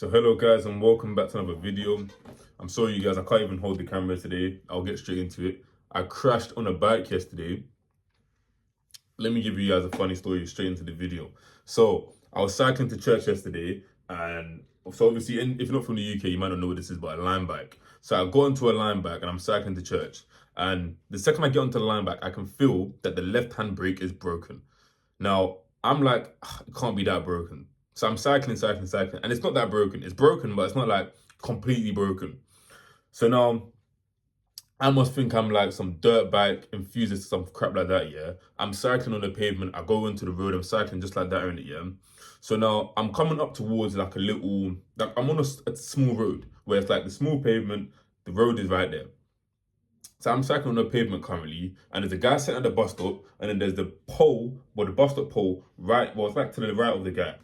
So hello guys and welcome back to another video. I'm sorry you guys, I can't even hold the camera today. I'll get straight into it. I crashed on a bike yesterday. Let me give you guys a funny story straight into the video. So I was cycling to church yesterday, and so obviously if you're not from the UK, you might not know what this is, but a line bike. So I got onto a line bike and I'm cycling to church. And the second I get onto the line bike, I can feel that the left-hand brake is broken. Now, I'm like, it can't be that broken. So I'm cycling, and it's not that broken. It's broken, but it's not like completely broken. So now I must think I'm like some dirt bike enthusiast, some crap like that, yeah. I'm cycling on the pavement, I go into the road, I'm cycling just like that, in it, yeah. So now I'm coming up towards like a little, like I'm on a small road where it's like the small pavement, the road is right there. So I'm cycling on the pavement currently, and there's a guy sitting at the bus stop, and then there's the pole, well, the bus stop pole, right, well, it's like to the right of the guy.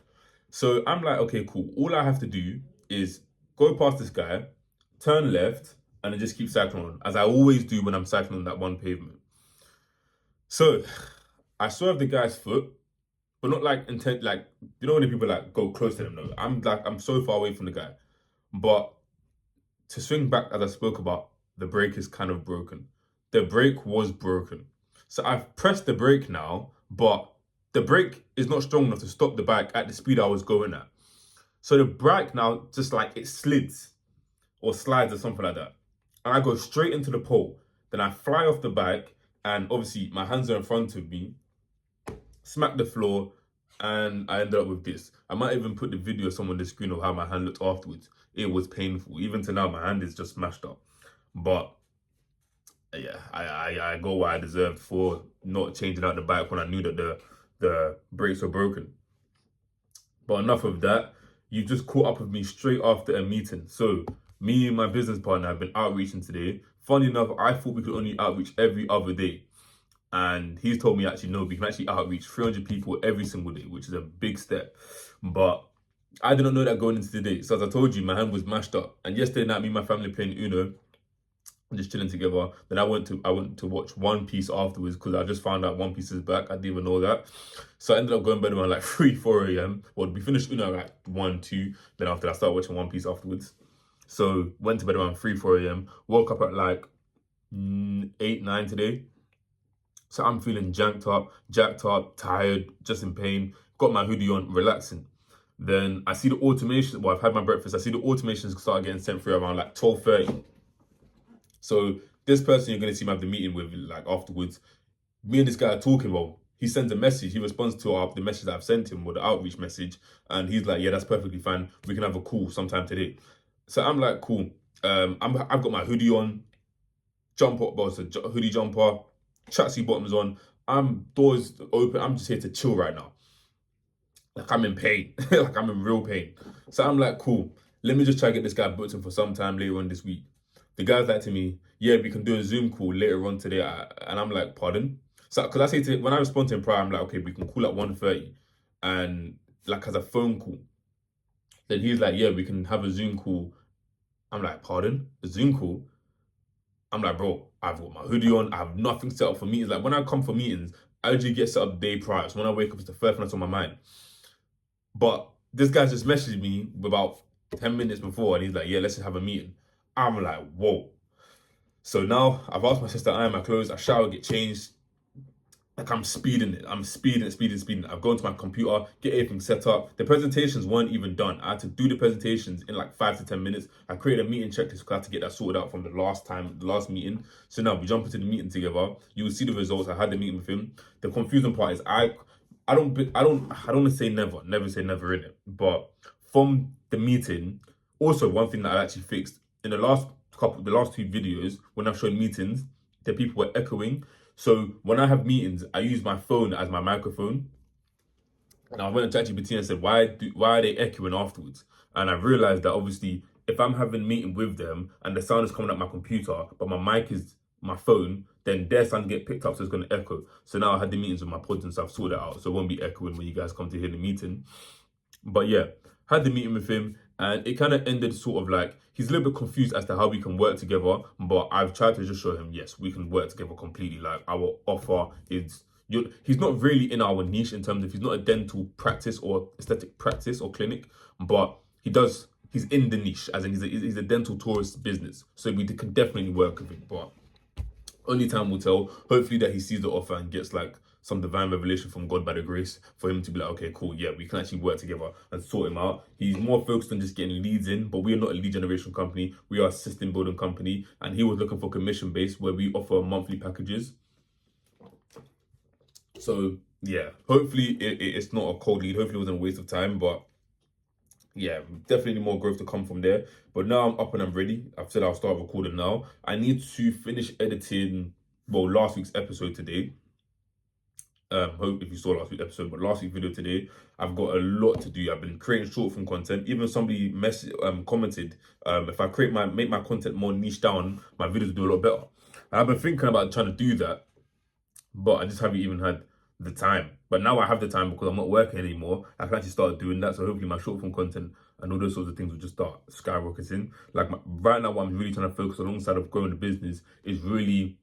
So I'm like, okay, cool. All I have to do is go past this guy, turn left, and then just keep cycling on, as I always do when I'm cycling on that one pavement. So I swerved the guy's foot, but not like intent, like, you know when the people like go close to them, no. I'm so far away from the guy. But to swing back, as I spoke about, the brake is kind of broken. The brake was broken. So I've pressed the brake now, but the brake is not strong enough to stop the bike at the speed I was going at. So the bike now just like it slids or slides or something like that. And I go straight into the pole. Then I fly off the bike, and obviously my hands are in front of me, smack the floor, and I ended up with this. I might even put the video somewhere on the screen of how my hand looked afterwards. It was painful. Even to now, my hand is just smashed up. But yeah, I got what I deserved for not changing out the bike when I knew that the brakes were broken. But enough of that. You just caught up with me straight after a meeting. So me and my business partner have been outreaching today. Funny enough, I thought we could only outreach every other day. And he's told me actually no, we can actually outreach 300 people every single day, which is a big step. But I did not know that going into the day. So as I told you, my hand was mashed up. And yesterday night, me and my family playing Uno, just chilling together. Then I went to watch One Piece afterwards, because I just found out One Piece is back. I didn't even know that. So I ended up going to bed around like 3, 4 a.m. Well, we finished Uno at like 1, 2. Then after that, I started watching One Piece afterwards. So went to bed around 3, 4 a.m. Woke up at like 8, 9 today. So I'm feeling jacked up, tired, just in pain. Got my hoodie on, relaxing. Then I see the automation. Well, I've had my breakfast. I see the automations start getting sent through around like 12:30. So this person you're going to see me have the meeting with, like afterwards, me and this guy are talking. Well, he sends a message. He responds to the message that I've sent him, or the outreach message. And he's like, yeah, that's perfectly fine. We can have a call sometime today. So I'm like, cool. I've got my hoodie on, jumper, well, it's a hoodie jumper, tracksuit bottoms on. I'm doors open. I'm just here to chill right now. Like I'm in pain. Like I'm in real pain. So I'm like, cool. Let me just try to get this guy booked in for some time later on this week. The guy's like to me, yeah, we can do a Zoom call later on today. And I'm like, pardon? So, because I say to, when I respond to him prior, I'm like, okay, we can call at 1:30. And like as a phone call. Then he's like, yeah, we can have a Zoom call. I'm like, pardon? A Zoom call? I'm like, bro, I've got my hoodie on. I have nothing set up for meetings. Like when I come for meetings, I usually get set up the day prior. So when I wake up, it's the first one that's on my mind. But this guy just messaged me about 10 minutes before, and he's like, yeah, let's just have a meeting. I'm like, whoa. So now I've asked my sister to iron my clothes. I shower, get changed. Like I'm speeding it. I'm speeding. I've gone to my computer, get everything set up. The presentations weren't even done. I had to do the presentations in like 5 to 10 minutes. I created a meeting checklist because I had to get that sorted out from the last meeting. So now we jump into the meeting together. You will see the results. I had the meeting with him. The confusing part is I don't want to say never say never in it. But from the meeting, also one thing that I actually fixed in the last 2 videos when I've shown meetings, the people were echoing. So when I have meetings, I use my phone as my microphone. And I went to ChatGPT and said, why are they echoing afterwards? And I realized that obviously if I'm having a meeting with them and the sound is coming out my computer, but my mic is my phone, then their sound get picked up, so it's going to echo. So now I had the meetings with my pods and stuff sorted out, so it won't be echoing when you guys come to hear the meeting. But yeah, had the meeting with him, and it kind of ended sort of like, he's a little bit confused as to how we can work together, but I've tried to just show him, yes, we can work together completely. Like our offer is, he's not really in our niche in terms of, he's not a dental practice or aesthetic practice or clinic, but he does he's in the niche, as in he's a dental tourist business, so we can definitely work with it. But only time will tell. Hopefully that he sees the offer and gets like some divine revelation from God by the grace for him to be like, okay, cool, yeah, we can actually work together and sort him out. He's more focused on just getting leads in, but we are not a lead generation company. We are a system building company, and he was looking for commission based where we offer monthly packages. So yeah, hopefully it's not a cold lead. Hopefully it wasn't a waste of time, but yeah, definitely more growth to come from there. But now I'm up and I'm ready. I've said I'll start recording now. I need to finish editing, well, last week's episode today. Hope if you saw last week's episode, but last week's video today, I've got a lot to do. I've been creating short form content. Even somebody commented, if I make my content more niche down, my videos will do a lot better. And I've been thinking about trying to do that, but I just haven't even had the time. But now I have the time because I'm not working anymore. I can actually start doing that. So hopefully my short form content and all those sorts of things will just start skyrocketing. Like right now, what I'm really trying to focus alongside of growing the business is really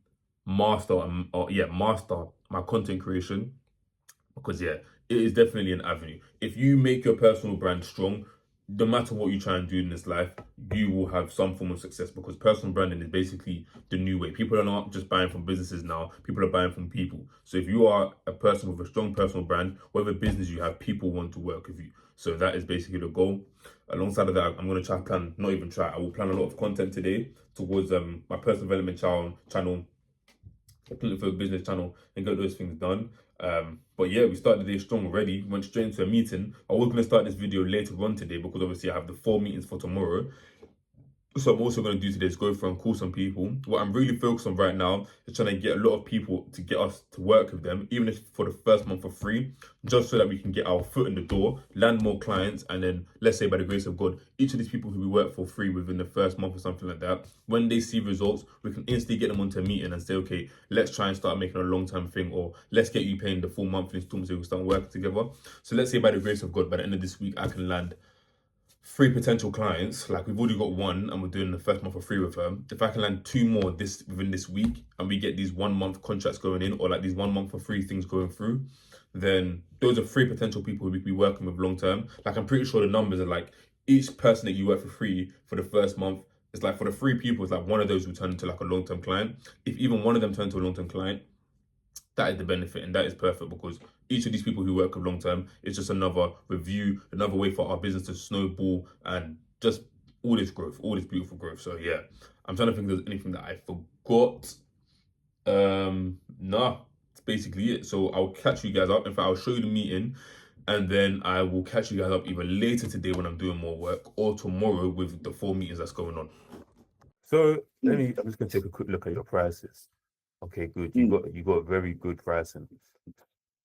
master my content creation, because yeah, it is definitely an avenue. If you make your personal brand strong, no matter what you try and do in this life, you will have some form of success, because personal branding is basically the new way. People are not just buying from businesses now, people are buying from people. So if you are a person with a strong personal brand, whatever business you have, people want to work with you. So that is basically the goal. Alongside of that, I'm going to I will plan a lot of content today towards my personal development channel, for a business channel, and get those things done. But yeah, we started the day strong already. Went straight into a meeting. I was going to start this video later on today because obviously I have the 4 meetings for tomorrow. So I'm also going to do today is go through and call some people. What I'm really focused on right now is trying to get a lot of people to get us to work with them, even if for the first month for free, just so that we can get our foot in the door, land more clients, and then let's say by the grace of God, each of these people who we work for free within the first month or something like that, when they see results, we can instantly get them onto a meeting and say, okay, let's try and start making a long-term thing, or let's get you paying the full monthly installments so we can start working together. So let's say by the grace of God, by the end of this week, I can land 3 potential clients. Like we've already got 1 and we're doing the first month for free with her. If I can land 2 more within this week and we get these 1-month contracts going in, or like these 1 month for free things going through, then those are 3 potential people we could be working with long term. Like I'm pretty sure the numbers are like each person that you work for free for the first month, it's like for the 3 people, it's like one of those will turn into like a long-term client. If even one of them turn to a long-term client, that is the benefit, and that is perfect, because each of these people who work with long term is just another review, another way for our business to snowball and just all this growth, all this beautiful growth. So yeah, I'm trying to think if there's anything that I forgot. Nah, it's basically it. So I'll catch you guys up. In fact, I'll show you the meeting, and then I will catch you guys up either later today when I'm doing more work, or tomorrow with the 4 meetings that's going on. So I'm just gonna take a quick look at your prices. Okay, good. You got very good pricing.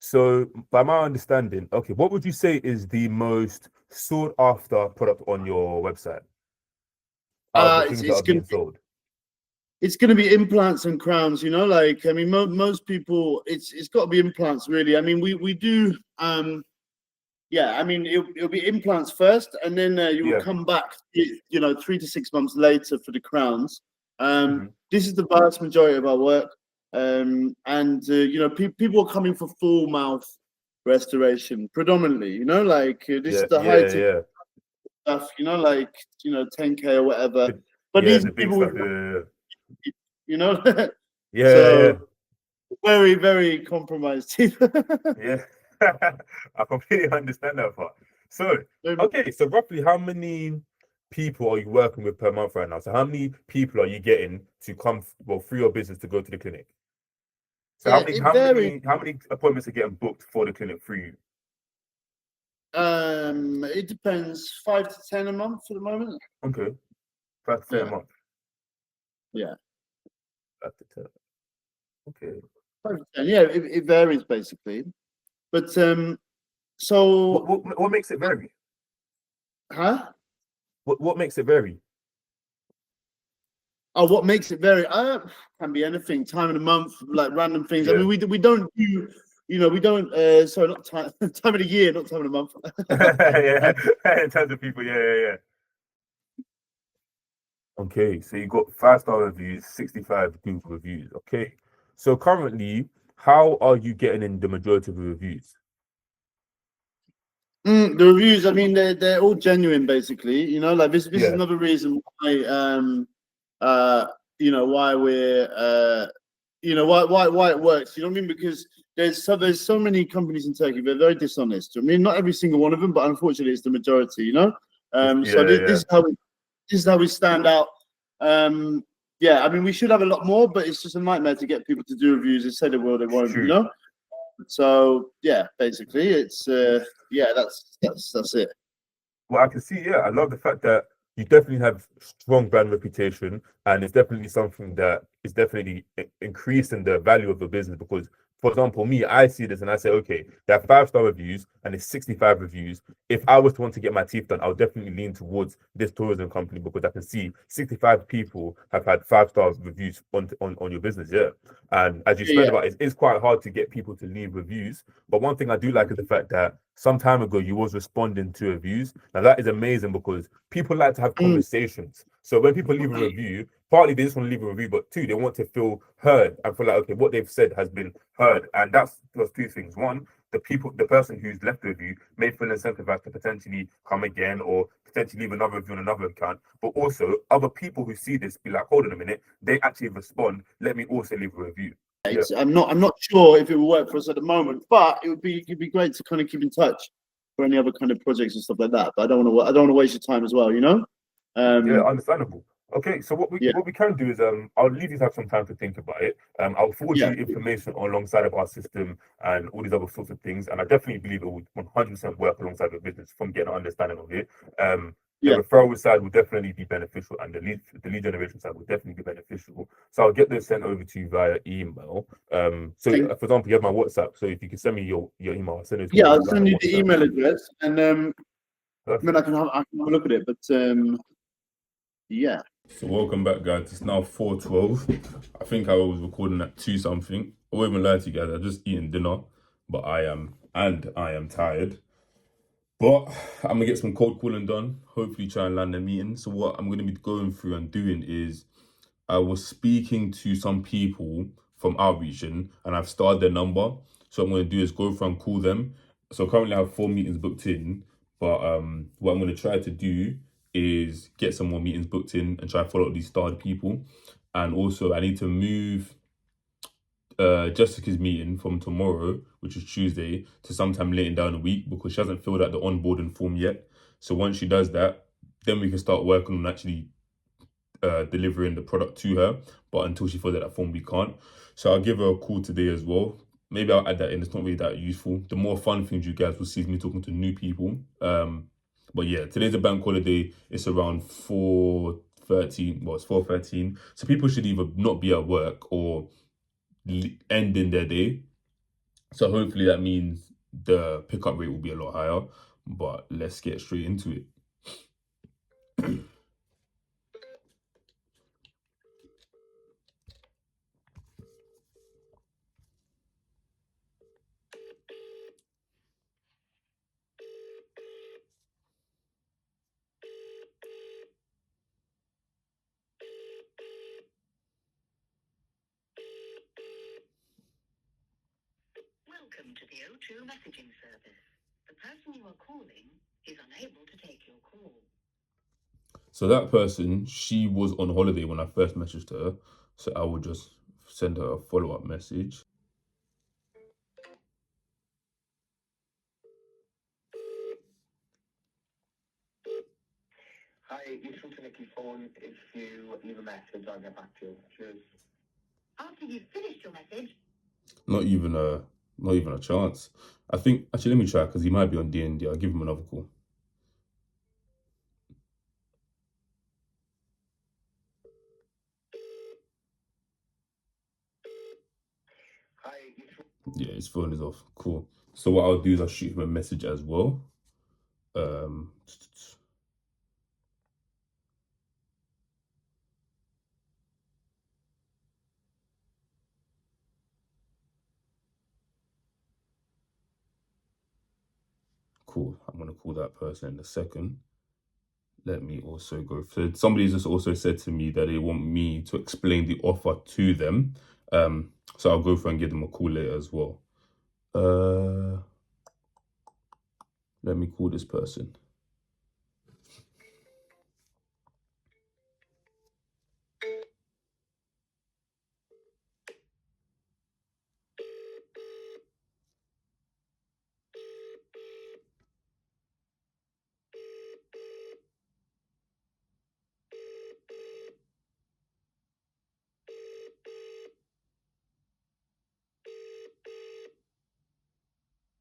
So, by my understanding, okay, what would you say is the most sought after product on your website out of the things that are being sold? It's going to be implants and crowns. You know, like I mean, most people, it's got to be implants, really. I mean, we do. Yeah, I mean, it'll be implants first, and then you will come back, 3 to 6 months later for the crowns. This is the vast majority of our work. People are coming for full mouth restoration predominantly, like this is the high tech stuff, like 10K or whatever. But these the big people, stuff, so very, very compromised teeth. Yeah, I completely understand that part. So, okay, so roughly how many people are you working with per month right now? So how many people are you getting to come, through your business to go to the clinic? So how many appointments are getting booked for the clinic through you? It depends. 5 to 10 a month for the moment. Okay, 5 to 10 a month. Yeah. 5 to 10. Okay. 5 to 10. Yeah, it varies basically. But so what makes it vary? Huh? What makes it vary? Oh, what makes it vary? Can be anything. Time of the month, like random things. Yeah. I mean, we don't do. We don't. Sorry, not time. Time of the year, not time of the month. Yeah, in terms of people, yeah. Okay, so you got 5-star reviews, 65 Google reviews. Okay, so currently, how are you getting in the majority of the reviews? The reviews, I mean, they're all genuine, basically. You know, like this is Yeah, another reason why uh why we're why it works. You know what I mean? Because there's so many companies in Turkey, they're very dishonest. I mean, not every single one of them, but unfortunately, it's the majority. You know, so yeah, yeah. this is how we stand out. Yeah, I mean, we should have a lot more, but it's just a nightmare to get people to do reviews. They say they will, they It's won't. You true. know, so yeah, basically, it's yeah, that's it. Well, I can see, yeah, I love the fact that you definitely have strong brand reputation, and it's definitely something that is definitely increasing the value of the business. Because, for example, me, I see this and I say, okay, there are 5-star reviews and it's 65 reviews. If I was to want to get my teeth done, I would definitely lean towards this tourism company because I can see 65 people have had 5-star reviews on your business. Yeah. And as you Yeah, spoke about, it's quite hard to get people to leave reviews. But one thing I do like is the fact that some time ago you was responding to reviews. Now that is amazing because people like to have yeah. conversations. So when people leave a review, partly they just want to leave a review, but two, they want to feel heard and feel like, okay, what they've said has been heard. And that's those two things. One, the person who's left the review may feel incentivized to potentially come again or potentially leave another review on another account. But also other people who see this be like, hold on a minute, they actually respond. Let me also leave a review. Yeah. I'm not sure if it will work for us at the moment, but it'd be great to kind of keep in touch for any other kind of projects and stuff like that. But I don't want to waste your time as well, you know. Yeah, Um, understandable. Okay, so what we yeah, what we can do is I'll leave you to have some time to think about it. I'll forward yeah, you information alongside of our system and all these other sorts of things, and I definitely believe it would 100% work alongside the business from getting an understanding of it. The yeah. referral side will definitely be beneficial, and the lead generation side will definitely be beneficial. So I'll get those sent over to you via email. So Thank, for example, you have my WhatsApp, so if you can send me your email, I'll send it to yeah, you I'll via send you the WhatsApp. email address, and then Perfect. I can have a look at it. But yeah, So welcome back, guys. It's now 4:12. I think I was recording at 2 something. I won't even lie to you guys. I just eaten dinner, but I am tired. But I'm gonna get some cold calling done. Hopefully, try and land a meeting. So what I'm gonna be going through and doing is I was speaking to some people from outreaching, and I've starred their number. So what I'm gonna do is go through and call them. So currently I have 4 meetings booked in, but what I'm gonna try to do is get some more meetings booked in and try to follow up these starred people. And also I need to move Jessica's meeting from tomorrow, which is Tuesday, to sometime later down the week because she hasn't filled out the onboarding form yet. So once she does that, then we can start working on actually delivering the product to her. But until she fills out that form, we can't. So I'll give her a call today as well. Maybe I'll add that in. It's not really that useful. The more fun things you guys will see is me talking to new people. But yeah, today's a bank holiday. It's around 4:13. Well, it's 4:13. So people should either not be at work or ending their day. So hopefully that means the pickup rate will be a lot higher. But let's get straight into it. Welcome to the O2 messaging service. The person you are calling is unable to take your call. So that person, she was on holiday when I first messaged her. So I will just send her a follow-up message. Hi, you're through to Nicky's phone. If you leave a message, I'll get back to you. Cheers. After you've finished your message, Not even a not even a chance. I think actually let me try because he might be on D&D. I'll give him another call. hi, you're through. Yeah, his phone is off. Cool. So what I'll do is I'll shoot him a message as well. Um cool. I'm gonna call that person in a second. Let me also go. So somebody's just also said to me that they want me to explain the offer to them. So I'll go through and give them a call later as well. Let me call this person.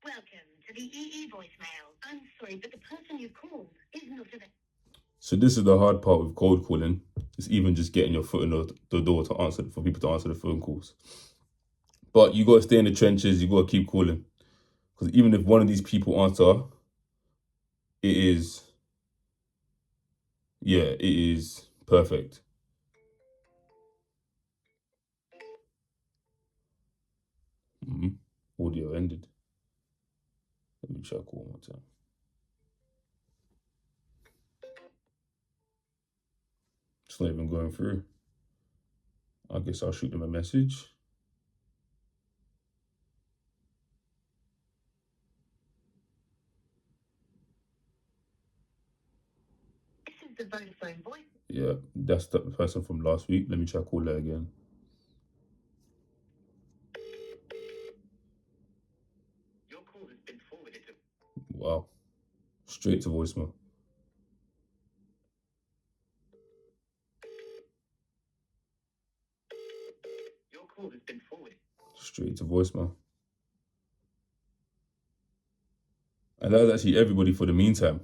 Welcome to the EE voicemail. I'm sorry, but the person you called is not available. So this is the hard part with cold calling. It's even just getting your foot in the door to answer, for people to answer the phone calls. But you got to stay in the trenches. You got to keep calling. Because even if one of these people answer, it is perfect. Audio ended. Let me check one more time. It's not even going through. I guess I'll shoot them a message. This is the Vodafone voice. Yeah, that's the person from last week. Let me try call her again. Your call has been forwarded to. Wow. Straight to voicemail. Your call has been forwarded. Straight to voicemail. And that's actually everybody for the meantime.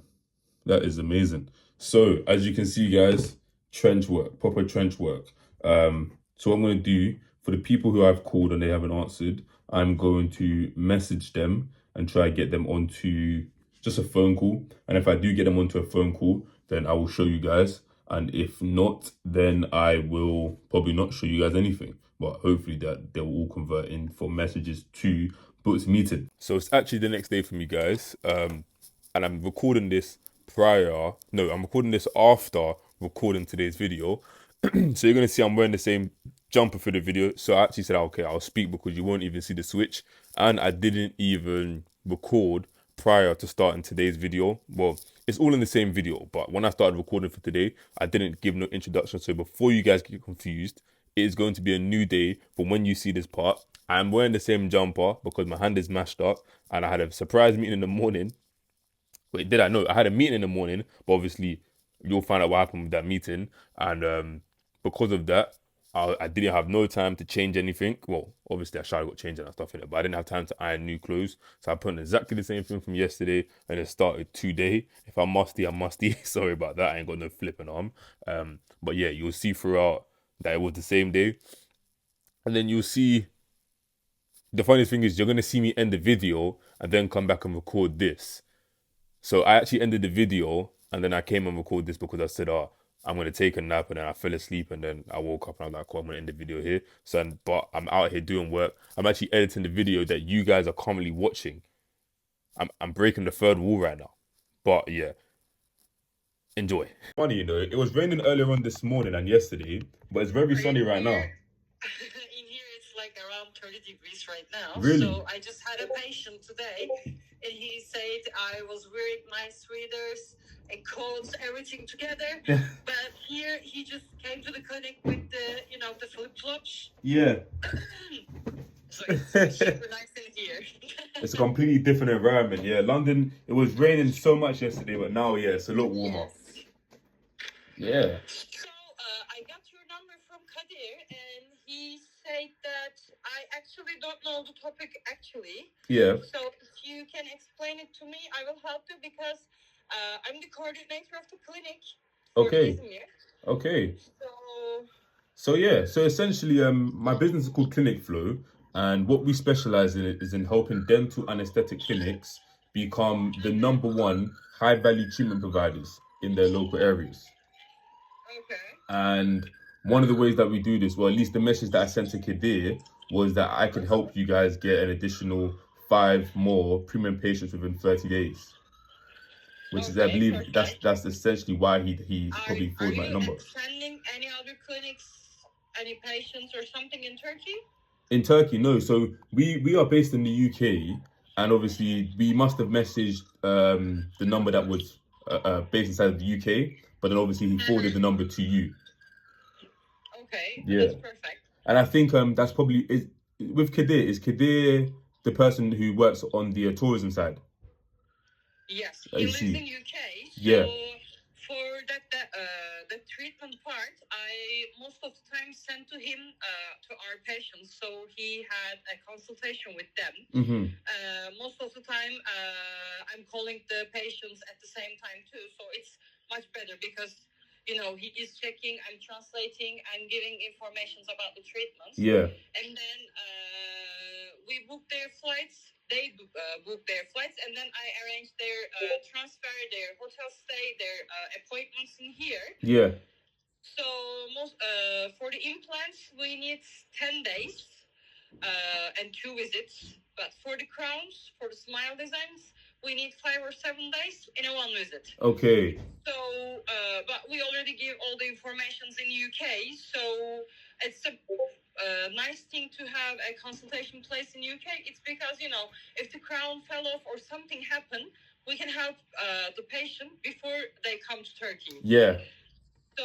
That is amazing. So as you can see, guys, trench work, proper trench work. So what I'm going to do for the people who I've called and they haven't answered, I'm going to message them and try to get them onto just a phone call. And if I do get them onto a phone call, then I will show you guys. And if not, then I will probably not show you guys anything. But hopefully that they will all convert in for messages to booked meeting. So it's actually the next day for me, guys. And I'm recording this I'm recording this after recording today's video. So you're going to see I'm wearing the same jumper for the video. So I actually said, okay, I'll speak because you won't even see the switch. And I didn't even record prior to starting today's video. Well, it's all in the same video, but when I started recording for today, I didn't give no introduction. So before you guys get confused, it is going to be a new day. But when you see this part, I'm wearing the same jumper because my hand is mashed up and I had a surprise meeting in the morning. Wait, did I? No, I had a meeting in the morning, but obviously you'll find out what happened with that meeting. And because of that, I didn't have no time to change anything. Well, obviously I should have got changed and stuff in it, but I didn't have time to iron new clothes. So I put on exactly the same thing from yesterday and it started today. If I'm musty, I'm musty. Sorry about that. I ain't got no flipping arm. But yeah, you'll see throughout that it was the same day. And then you'll see, the funny thing is you're going to see me end the video and then come back and record this. So I actually ended the video and then I came and recorded this because I said, oh, I'm going to take a nap, and then I fell asleep and then I woke up and I was like, cool, I'm going to end the video here. But I'm out here doing work. I'm actually editing the video that you guys are currently watching. I'm breaking the third wall right now. But yeah, enjoy. Funny, it was raining earlier on this morning and yesterday, but it's very sunny right now. In here, it's like around 30 degrees right now. Really? So I just had a patient today, and he said I was wearing my sweaters and coats, everything together. But here, he just came to the clinic with the flip flops. Yeah. So it's super nice in here. It's a completely different environment. Yeah, London, it was raining so much yesterday, but now, yeah, it's a lot warmer. Yes. Yeah. So I got your number from Kadir, and he said that I actually don't know the topic actually. Yeah. So if you can explain it to me, I will help you because I'm the coordinator of the clinic for Okay. Izmir. Okay. So So essentially, my business is called Clinic Flow, and what we specialize in is in helping dental anesthetic clinics become the #1 high value treatment providers in their local areas. okay. And one of the ways that we do this, well, at least the message that I sent to Kadir, was that I could help you guys get an additional 5 more premium patients within 30 days. Which is, I believe, Perfect. that's essentially why he probably forwarded my number. Are you sending any other clinics, any patients or something in Turkey? In Turkey, no. So we are based in the UK, and obviously we must have messaged the number that was based inside of the UK, but then obviously he forwarded the number to you. Okay, Yeah. that's perfect. And I think that's probably is with Kadir. Is Kadir the person who works on the tourism side? Yes, I he lives see. in UK. So Yeah. for the treatment part, I most of the time send to him to our patients. So he had a consultation with them. Mm-hmm. Most of the time, I'm calling the patients at the same time too. So it's much better because he is checking, I'm translating, I'm giving informations about the treatments. Yeah. And then we book their flights. They book their flights, and then I arrange their transfer, their hotel stay, their appointments in here. Yeah. So most for the implants, we need 10 days and 2 visits. But for the crowns, for the smile designs, we need 5 or 7 days in a 1 visit. Okay. So, but we already give all the informations in UK. So it's a nice thing to have a consultation place in UK. It's because if the crown fell off or something happened, we can help the patient before they come to Turkey. Yeah. So,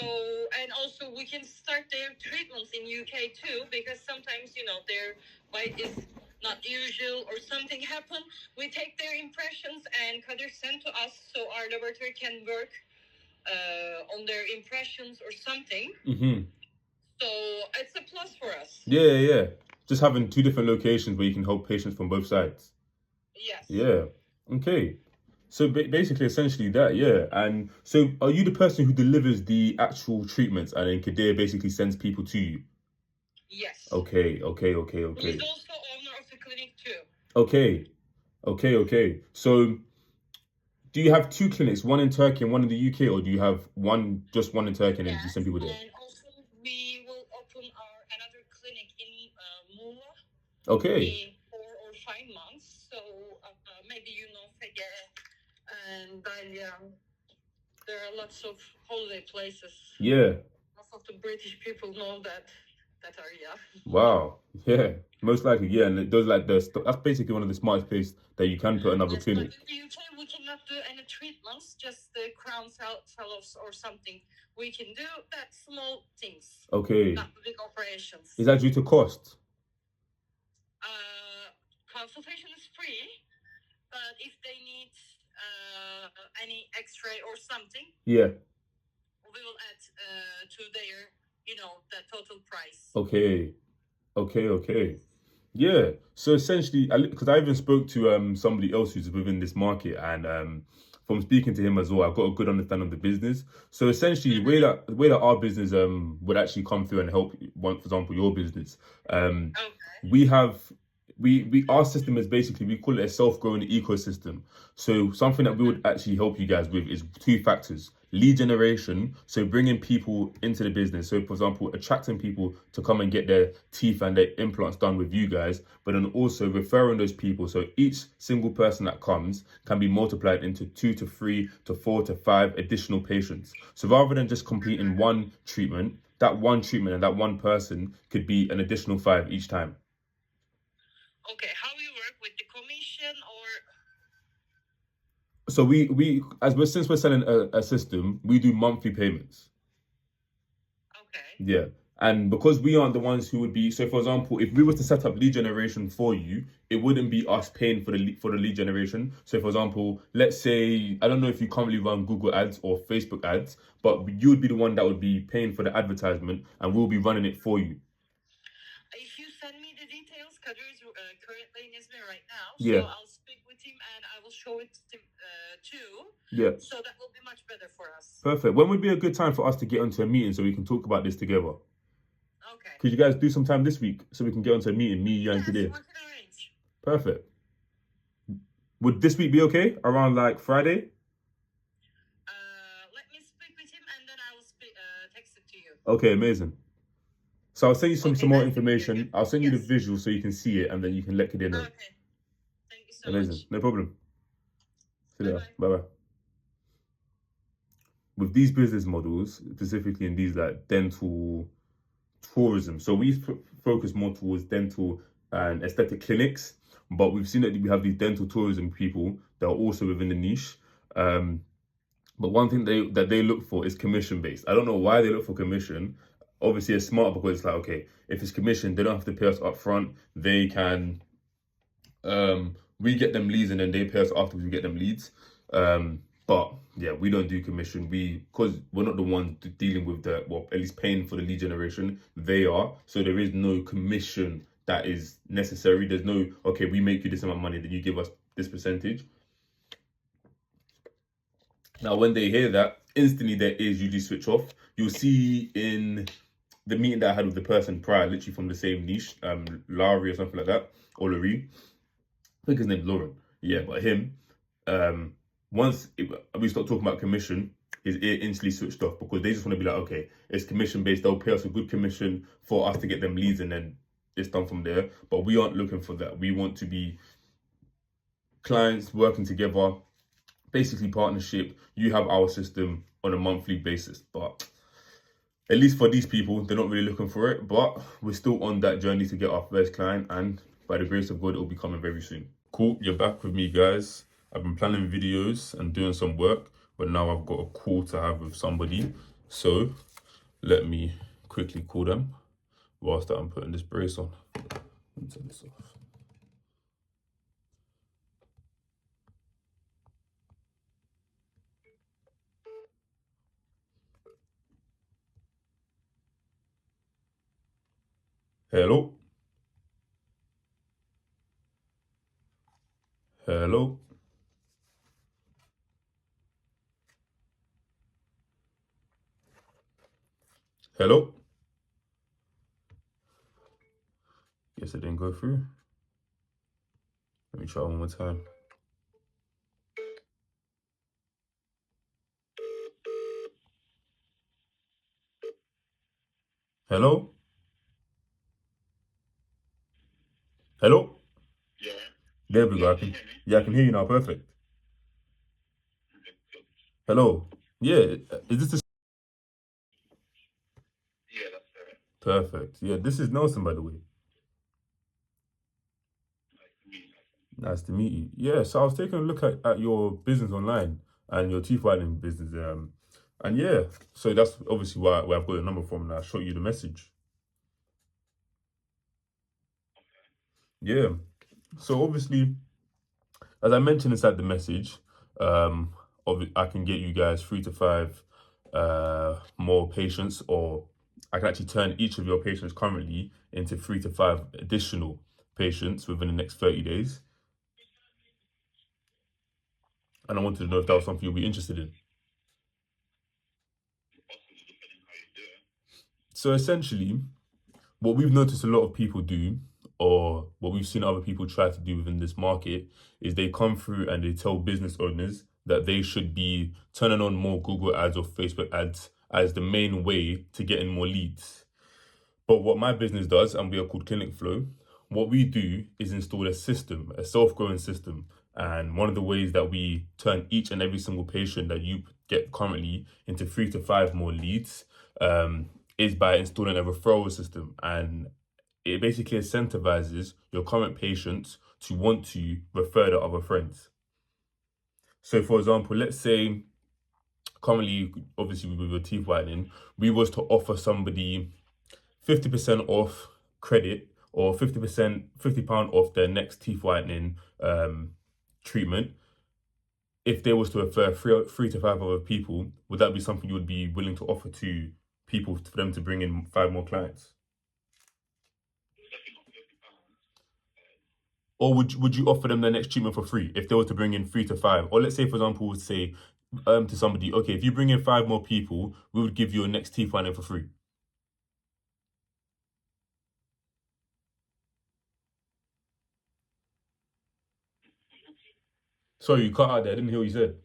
and also we can start their treatments in UK too, because sometimes their bite is not usual or something happened. We take their impressions and Kadir send to us so our laboratory can work on their impressions or something. Mm-hmm. So it's a plus for us. Yeah. Just having 2 different locations where you can help patients from both sides. Yes. Yeah. Okay. So basically, essentially that, yeah. And so, are you the person who delivers the actual treatments, and then Kadir basically sends people to you? Yes. Okay. He's also owner of the clinic too. Okay. So, do you have 2 clinics, one in Turkey and one in the UK, or do you have just one in Turkey and then you send people there? And also we will open another clinic in Muğla Okay. in 4 or 5 months. So maybe Fege and Dalia. There are lots of holiday places. Yeah. Most of the British people know that area. Wow. Yeah. Most likely, yeah. And those that's basically one of the smartest places that you can put another Yes, clinic. but in the UK we cannot do any treatments, just the crown fell-offs or something. We can do that small things. Okay. Not big operations. Is that due to cost? Consultation is free, but if they need any X-ray or something, Yeah. we will add to their, the total price. Okay. Yeah. So essentially, because I even spoke to somebody else who's within this market, and from speaking to him as well, I got a good understanding of the business. So essentially, the way that our business would actually come through and help, for example, your business. We our system is basically, we call it a self-growing ecosystem. So something that we would actually help you guys with is 2 factors: lead generation, so bringing people into the business. So for example, attracting people to come and get their teeth and their implants done with you guys, but then also referring those people. So each single person that comes can be multiplied into 2 to 3 to 4 to 5 additional patients. So rather than just completing one treatment, that one treatment and that one person could be an additional 5 each time. Okay, how you work with the commission or? So since we're selling a system, we do monthly payments. Okay. Yeah. And because we aren't the ones who would be, so for example, if we were to set up lead generation for you, it wouldn't be us paying for the lead generation. So for example, let's say, I don't know if you currently run Google ads or Facebook ads, but you would be the one that would be paying for the advertisement, and we'll be running it for you. If you send me the details, Kadir is currently in Izmir right now, Yeah. so I'll speak with him and I will show it to him too. Yeah. So that will be much better for us. Perfect. When would be a good time for us to get onto a meeting so we can talk about this together? Okay. Could you guys do some time this week so we can get onto a meeting, me, you, and Kadir? Yes, we can arrange. Perfect. Would this week be okay? Around like Friday? Let me speak with him and then I will text it to you. Okay, amazing. So I'll send you some more nice to meet you information. again. I'll send you the Yes. visual so you can see it, and then you can let Kadir know. Okay. Thank you so Amazing. much. No problem. See you later. Bye-bye. Bye-bye. With these business models, specifically in these like dental tourism, so we focus more towards dental and aesthetic clinics. But we've seen that we have these dental tourism people that are also within the niche. But one thing that they look for is commission based. I don't know why they look for commission. Obviously, it's smart because it's like, okay, if it's commission, they don't have to pay us up front. They can, we get them leads and then they pay us afterwards. We get them leads. But yeah, we don't do commission. Because we're not the ones dealing with the, well, at least paying for the lead generation. They are. So there is no commission that is necessary. There's no, okay, we make you this amount of money, then you give us this percentage. Now, when they hear that, instantly their ears usually switch off. You'll see in the meeting that I had with the person prior, literally from the same niche, Larry or something like that, or Larry. I think his name's Lauren. Yeah, but him, once we start talking about commission, his ear instantly switched off because they just want to be like, okay, it's commission based. They'll pay us a good commission for us to get them leads and then it's done from there. But we aren't looking for that. We want to be clients working together, basically partnership. You have our system on a monthly basis, but at least for these people, they're not really looking for it. But we're still on that journey to get our first client, and by the grace of God, it will be coming very soon. Cool, you're back with me, guys. I've been planning videos and doing some work, but now I've got a call to have with somebody. So let me quickly call them whilst I'm putting this brace on. Let me turn this off. Hello? Hello? Hello? Guess it didn't go through. Let me try one more time. Hello? Hello? Yeah. There we go. Yeah, I can hear you now. Perfect. Hello? Yeah, is this the... Yeah, that's fair. Perfect. Yeah, this is Nelson, by the way. Nice to meet you. Yeah, so I was taking a look at your business online and your teeth whitening business. And yeah, so that's obviously where I've got your number from, and I shot you the message. Yeah. So obviously, as I mentioned inside the message, I can get you guys 3 to 5 more patients, or I can actually turn each of your patients currently into 3 to 5 additional patients within the next 30 days. And I wanted to know if that was something you'll be interested in. So essentially, what we've noticed a lot of people do, or what we've seen other people try to do within this market, is they come through and they tell business owners that they should be turning on more Google ads or Facebook ads as the main way to get in more leads. But what my business does, and we are called Clinic Flow, what we do is install a system, a self-growing system. And one of the ways that we turn each and every single patient that you get currently into 3 to 5 more leads is by installing a referral system. And it basically incentivizes your current patients to want to refer to other friends. So for example, let's say currently, obviously with your teeth whitening, we was to offer somebody 50% off credit, or 50%, £50 off their next teeth whitening treatment. If they was to refer 3 to 5 other people, would that be something you would be willing to offer to people for them to bring in 5 more clients? Or would you offer them their next treatment for free if they were to bring in 3 to 5? Or let's say, for example, we'd say to somebody, okay, if you bring in 5 more people, we would give you a next teeth whitening for free. Sorry, you cut out there. I didn't hear what you said.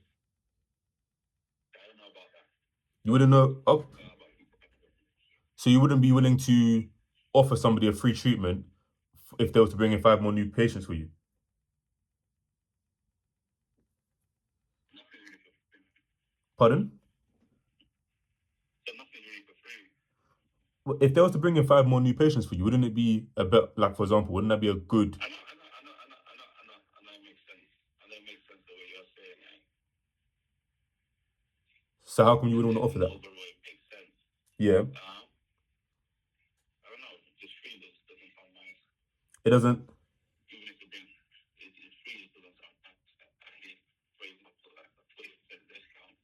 I don't know about that. You wouldn't know? Oh, so you wouldn't be willing to offer somebody a free treatment if they were to bring in 5 more new patients for you? Nothing really for free. Pardon? So nothing really for free. Well, if they was to bring in 5 more new patients for you, wouldn't it be a bit, like, for example, wouldn't that be a good... I know. So how come you wouldn't want to offer that? Overall, it makes sense. Yeah, I don't know. Just free doesn't sound nice. it doesn't. Even if it's free, it doesn't sound nice. I hate phrasing up to like a 20% discount.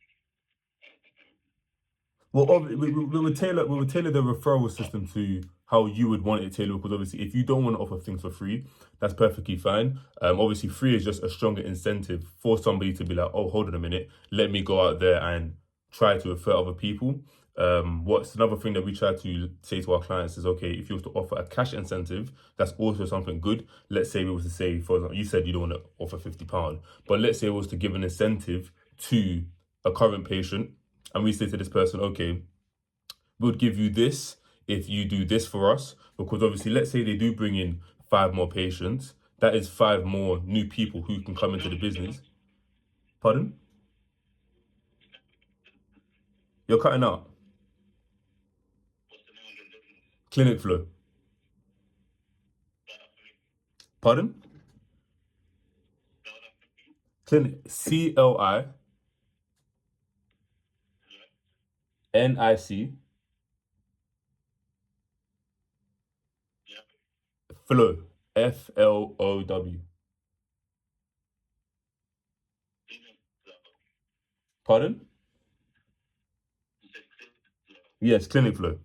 Well, we would tailor the referral system to how you would want it tailored, because obviously if you don't want to offer things for free, that's perfectly fine. Obviously free is just a stronger incentive for somebody to be like, oh, hold on a minute, let me go out there and try to refer other people. What's another thing that we try to say to our clients is, okay, if you were to offer a cash incentive, that's also something good. Let's say we was to say, for example, you said you don't want to offer £50, but let's say it was to give an incentive to a current patient, and we say to this person, okay, we'll give you this if you do this for us. Because obviously, let's say they do bring in 5 more patients, that is 5 more new people who can come into the business. Pardon? You're cutting out. What's the name of the business? Clinic Flow. Pardon? Clinic, CLINIC Yeah. Flow, FLOW. Pardon? You said click. Yes, Clinic Flow.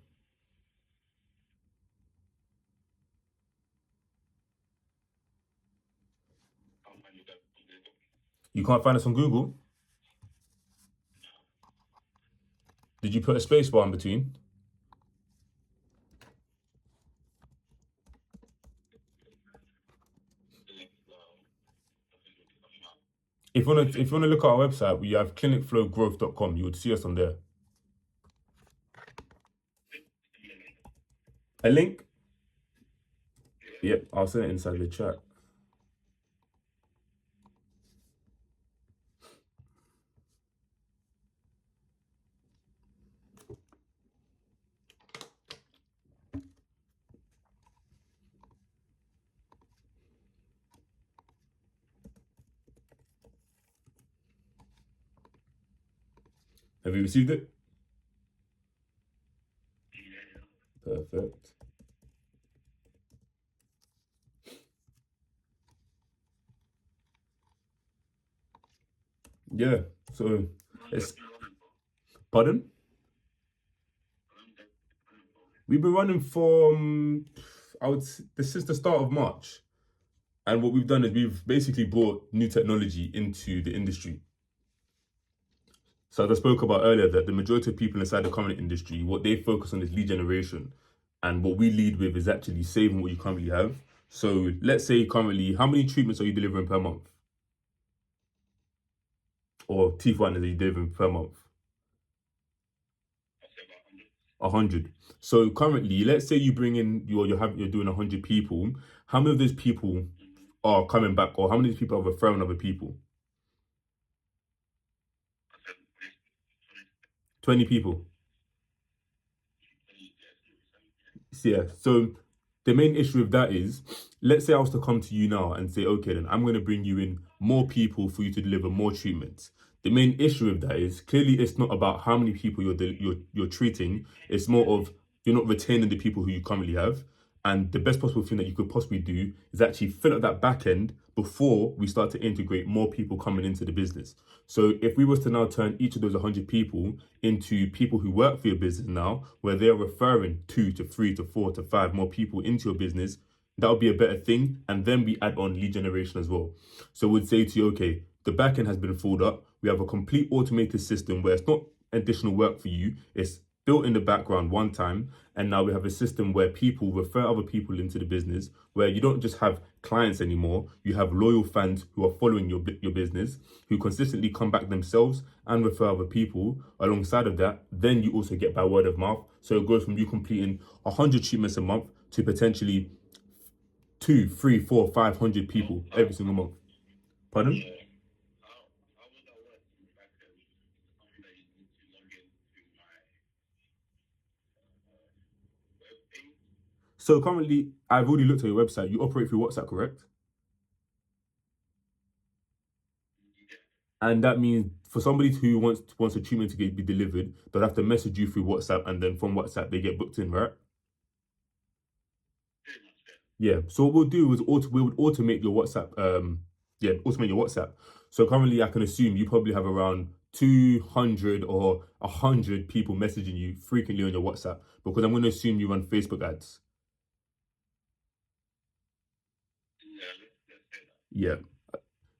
Can't find you guys on Google. You can't find us on Google? Did you put a space bar in between? Click. Nothing will be coming up. If you wanna look at our website, we have clinicflowgrowth.com. You would see us on there. A link? Yep, I'll send it inside the chat. Have you received it? Perfect. Yeah, so it's, pardon? We've been running from, this is the start of March. And what we've done is we've basically brought new technology into the industry. So as I spoke about earlier, that the majority of people inside the current industry, what they focus on is lead generation. And what we lead with is actually saving what you currently have. So let's say currently, how many treatments are you delivering per month? Or teeth whiteners are you delivering per month? 100. So currently, let's say you bring in you're doing 100 people. How many of those people are coming back, or how many of these people are referring other people? 20 people. Yeah. So the main issue with that is, let's say I was to come to you now and say, okay, then I'm going to bring you in more people for you to deliver more treatments. The main issue with that is clearly it's not about how many people you're treating. It's more of you're not retaining the people who you currently have. And the best possible thing that you could possibly do is actually fill up that back end before we start to integrate more people coming into the business. So if we was to now turn each of those 100 people into people who work for your business now, where they're referring 2 to 3 to 4 to 5 more people into your business, that would be a better thing. And then we add on lead generation as well. So we'd say to you, okay, the back end has been filled up. We have a complete automated system where it's not additional work for you. It's built in the background one time, and now we have a system where people refer other people into the business, where you don't just have clients anymore, you have loyal fans who are following your business, who consistently come back themselves and refer other people. Alongside of that, then you also get by word of mouth. So it goes from you completing 100 treatments a month to potentially 2, 3, 4, 500 people every single month. Pardon? How would that work in the back end? Something that you need to log into my web page? So currently, I've already looked at your website. You operate through WhatsApp, correct? Yeah. And that means for somebody who wants a treatment to be delivered, they'll have to message you through WhatsApp, and then from WhatsApp they get booked in, right? Yeah. So what we'll do is we would automate your WhatsApp. Automate your WhatsApp. So currently, I can assume you probably have around 200 or 100 people messaging you frequently on your WhatsApp, because I'm going to assume you run Facebook ads. Yeah.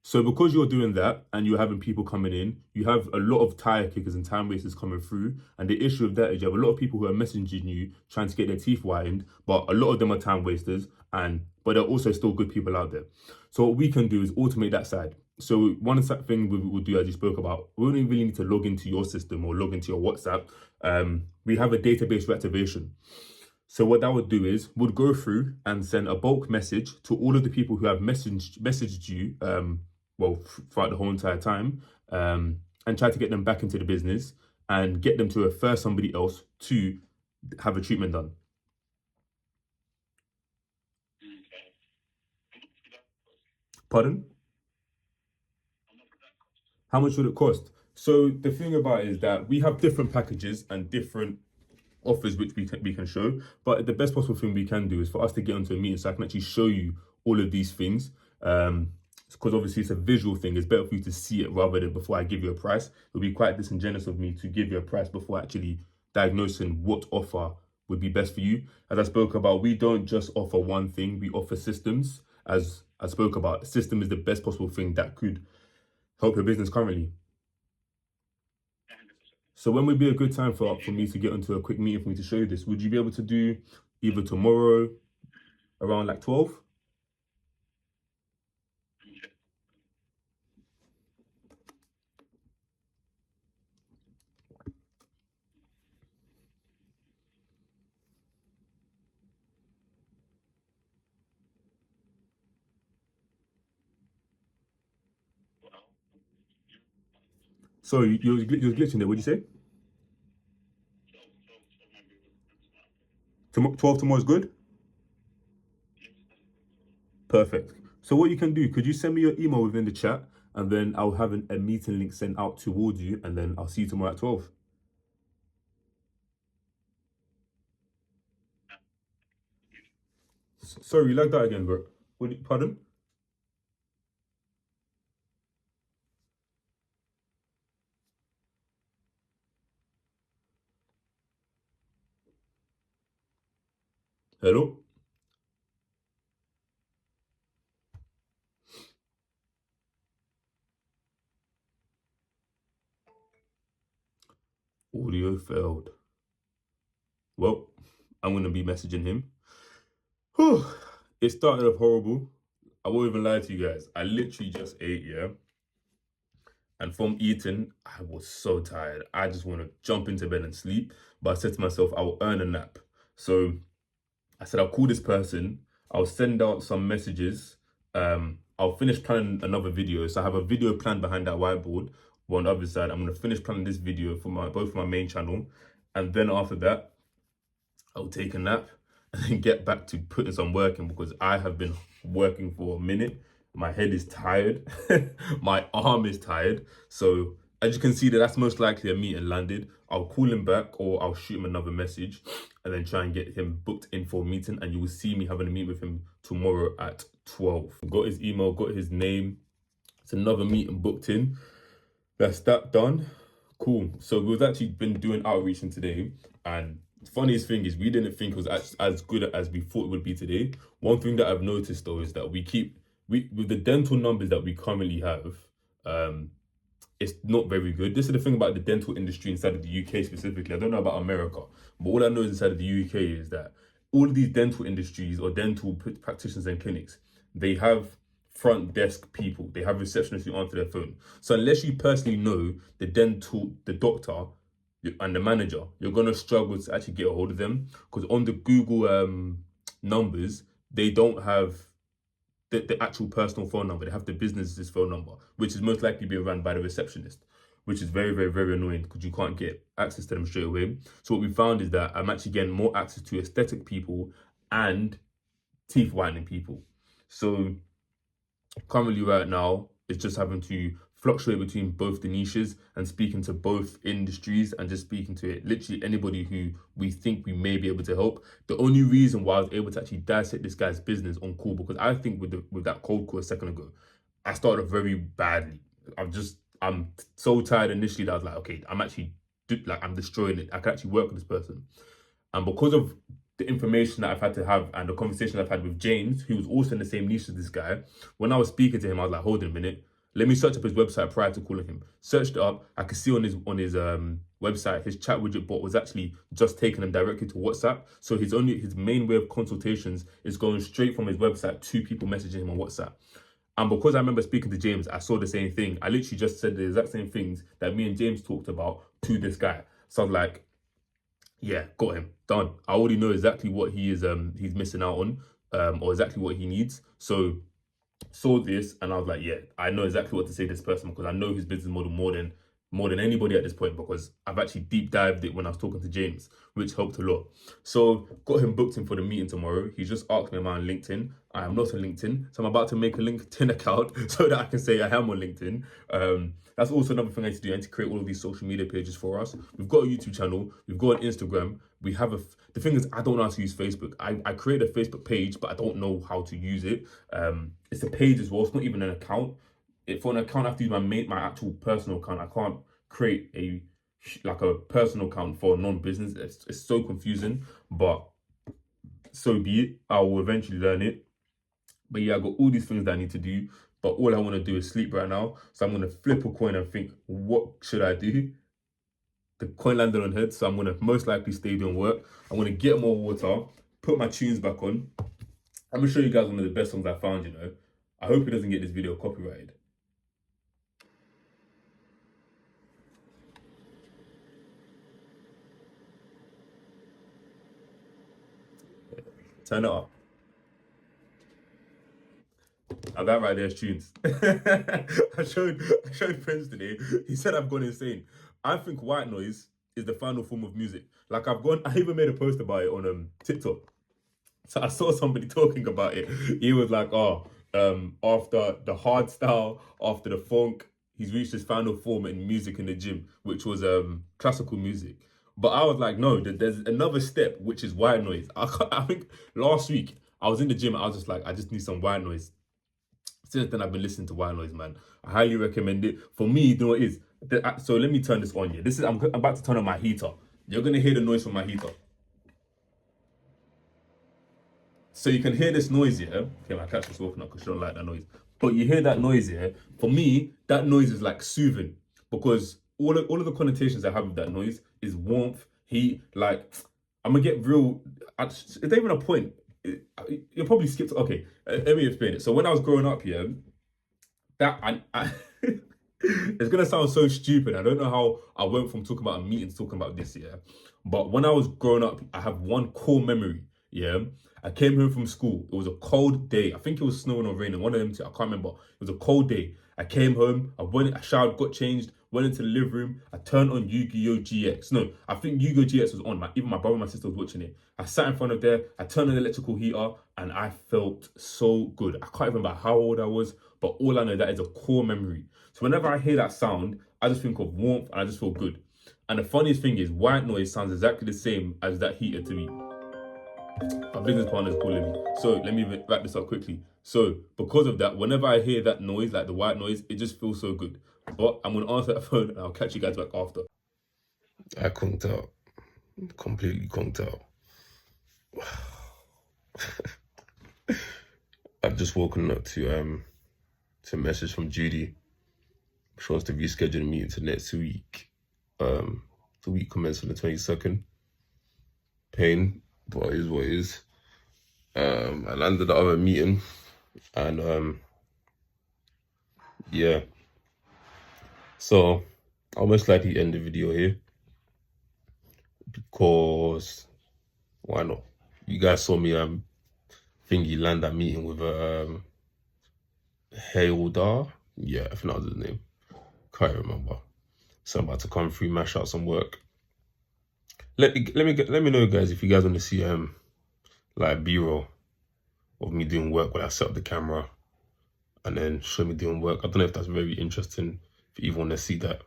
So because you're doing that and you're having people coming in, you have a lot of tire kickers and time wasters coming through. And the issue of that is you have a lot of people who are messaging you trying to get their teeth whitened, but a lot of them are time wasters, but there are also still good people out there. So what we can do is automate that side. So one thing we will do, as you spoke about, we don't really need to log into your system or log into your WhatsApp. We have a database reactivation. So what that would do is would go through and send a bulk message to all of the people who have messaged you throughout the whole entire time, and try to get them back into the business and get them to refer somebody else to have a treatment done. Pardon? How much would it cost? So the thing about it is that we have different packages and different offers which we can show, but the best possible thing we can do is for us to get onto a meeting so I can actually show you all of these things. Because obviously it's a visual thing. It's better for you to see it rather than before I give you a price. It would be quite disingenuous of me to give you a price before actually diagnosing what offer would be best for you. As I spoke about, we don't just offer one thing, we offer systems. As I spoke about, the system is the best possible thing that could help your business currently. So when would be a good time for me to get into a quick meeting for me to show you this? Would you be able to do either tomorrow around like 12? So you're glitching there. What'd you say? 12 tomorrow is good? Perfect. So what you can do, could you send me your email within the chat, and then I'll have a meeting link sent out towards you, and then I'll see you tomorrow at 12. Sorry, like that again, bro. Pardon? Hello? Audio failed. Well, I'm going to be messaging him. Whew. It started off horrible. I won't even lie to you guys. I literally just ate, yeah? And from eating, I was so tired. I just want to jump into bed and sleep. But I said to myself, I will earn a nap. So I said, I'll call this person. I'll send out some messages. I'll finish planning another video. So I have a video planned behind that whiteboard. But on the other side, I'm going to finish planning this video for both my main channel. And then after that, I'll take a nap and then get back to putting some work in, because I have been working for a minute. My head is tired. My arm is tired. So as you can see, that's most likely a meeting landed. I'll call him back or I'll shoot him another message and then try and get him booked in for a meeting. And you will see me having a meeting with him tomorrow at 12. Got his email, got his name. It's another meeting booked in. That's that done. Cool. So we've actually been doing outreaching today, and the funniest thing is we didn't think it was as good as we thought it would be today. One thing that I've noticed though is that with the dental numbers that we currently have, it's not very good. This is the thing about the dental industry inside of the UK specifically. I don't know about America, but all I know is inside of the UK is that all of these dental industries or dental practitioners and clinics, they have front desk people. They have receptionists who answer their phone. So unless you personally know the doctor and the manager, you're going to struggle to actually get a hold of them, because on the Google numbers, they don't have the actual personal phone number. They have the business's phone number, which is most likely being run by the receptionist, which is very, very, very annoying because you can't get access to them straight away. So what we found is that I'm actually getting more access to aesthetic people and teeth whitening people. So currently right now, it's just having to fluctuate between both the niches and speaking to both industries and just speaking to it, literally anybody who we think we may be able to help. The only reason why I was able to actually dissect this guy's business on call, because I think with that cold call a second ago, I started off very badly. I'm so tired initially that I was like, okay, I'm destroying it. I can actually work with this person. And because of the information that I've had to have and the conversation I've had with James, who was also in the same niche as this guy, when I was speaking to him, I was like, hold on a minute. Let me search up his website prior to calling him. Searched it up. I could see on his website, his chat widget bot was actually just taking him directly to WhatsApp. So his main way of consultations is going straight from his website to people messaging him on WhatsApp. And because I remember speaking to James, I saw the same thing. I literally just said the exact same things that me and James talked about to this guy. So I was like, yeah, got him, done. I already know exactly what he's missing out on, or exactly what he needs. So saw this and I was like, yeah, I know exactly what to say to this person, because I know his business model more than anybody at this point, because I've actually deep dived it when I was talking to James, which helped a lot. So got him booked in for the meeting tomorrow. He just asked me am I on LinkedIn. I am not on LinkedIn, so I'm about to make a LinkedIn account so that I can say I am on LinkedIn. That's also another thing I need to do. I need to create all of these social media pages for us. We've got a YouTube channel. We've got an Instagram. We have the thing is, I don't know how to use Facebook. I created a Facebook page, but I don't know how to use it. It's a page as well. It's not even an account. For an account, I have to use my actual personal account. I can't create a personal account for a non-business. It's so confusing, but so be it. I will eventually learn it. But yeah, I got all these things that I need to do, but all I want to do is sleep right now. So I'm going to flip a coin and think, what should I do? The coin landed on head, so I'm going to most likely stay doing work. I'm going to get more water, put my tunes back on. I'm going to show you guys one of the best songs I found, you know. I hope it doesn't get this video copyrighted. Turn it up. Now that right there is tunes. I showed friends today. He said I've gone insane. I think white noise is the final form of music. I even made a post about it on TikTok. So I saw somebody talking about it. He was like, after the hard style, after the funk, he's reached his final form in music in the gym, which was classical music. But I was like, no, there's another step, which is white noise. I think last week I was in the gym and I was just like, I just need some white noise. Since then, I've been listening to white noise, man. I highly recommend it. For me, you know what it is? So let me turn this on here. I'm about to turn on my heater. You're going to hear the noise from my heater. So you can hear this noise, yeah? Okay, my cat's just woken up because she don't like that noise. But you hear that noise, yeah? For me, that noise is like soothing, because all of the connotations I have with that noise is warmth, heat. Like, I'm going to get real... It's not even a point. You'll probably skip to... Okay, let me explain it. So when I was growing up, yeah, it's going to sound so stupid. I don't know how I went from talking about a meeting to talking about this, yeah? But when I was growing up, I have one core memory, yeah? I came home from school. It was a cold day. I think it was snowing or raining. One of them two, I can't remember. It was a cold day. I came home. I showered, got changed, went into the living room. I turned on Yu-Gi-Oh! GX. No, I think Yu-Gi-Oh! GX was on. Even my brother and my sister was watching it. I sat in front of there. I turned on the electrical heater, and I felt so good. I can't remember how old I was, but all I know, that is a core memory. So whenever I hear that sound, I just think of warmth, and I just feel good. And the funniest thing is, white noise sounds exactly the same as that heater to me. My business partner is calling me. So let me wrap this up quickly. So because of that, whenever I hear that noise, like the white noise, it just feels so good. But I'm going to answer that phone and I'll catch you guys back after. I conked out. Completely conked out. I've just woken up to a message from Judy. She wants to reschedule the meeting to next week. The week commences on the 22nd. Pain, but it is what it is. I landed the other meeting, and yeah. So I'll most likely end the video here, because why not? You guys saw me thingy land that meeting with Haildar. Yeah, I think that was his name. Can't remember. So I'm about to come through, mash out some work. Let me know, guys, if you guys want to see like B-roll of me doing work when I set up the camera and then show me doing work. I don't know if that's very interesting if you even want to see that.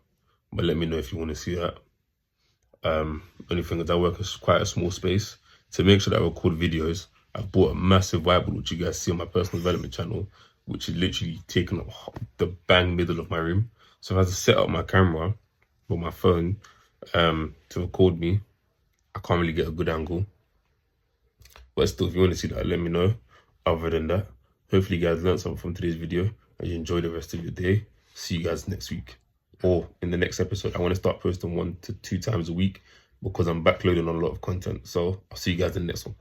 But let me know if you want to see that. Only thing is I work in quite a small space. To make sure that I record videos, I've bought a massive whiteboard, which you guys see on my personal development channel, which is literally taking up the bang middle of my room. So if I have to set up my camera or my phone to record me, I can't really get a good angle. But still, if you want to see that, let me know. Other than that, hopefully you guys learned something from today's video and you enjoy the rest of your day. See you guys next week or in the next episode. I want to start posting 1 to 2 times a week because I'm backloading on a lot of content. So I'll see you guys in the next one.